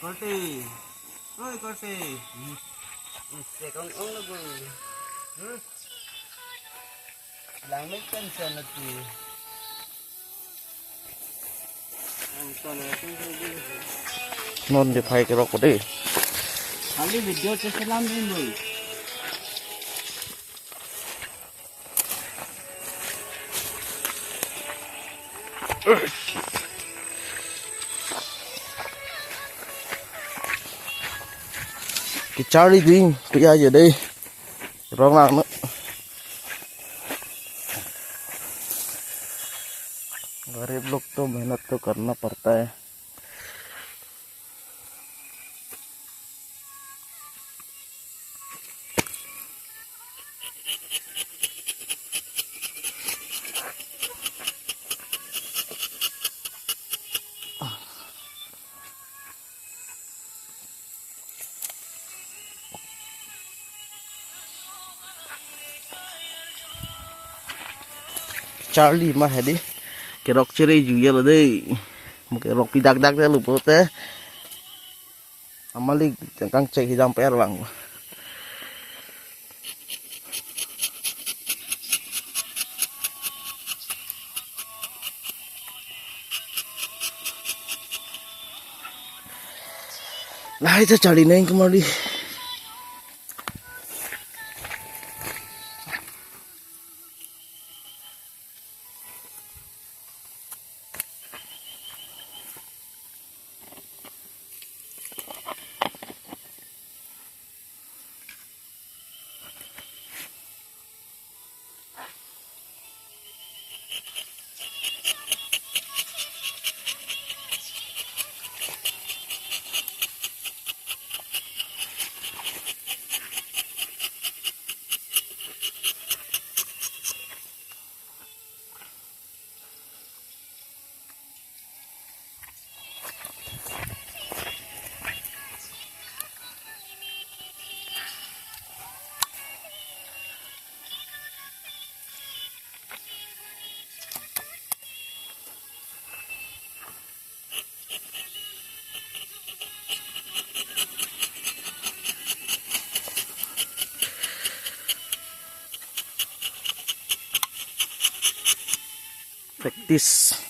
Korte. Oi, Korte. Isek ang lagu. Langit kan siya nagki. Ang sana non दिखाई के रोक दे खाली video से सलाम दिन बोल. cái cháu đi đi cái ai giờ đây rong làm nữa गरीब लोग तो मेहनत तो करना पड़ता है Charlie mah hadi kerok ceri juga lah deh mau kerok pidak dak deh lupa teh amalik cengkang cek hidam per bang lah itu cari neng kemari practice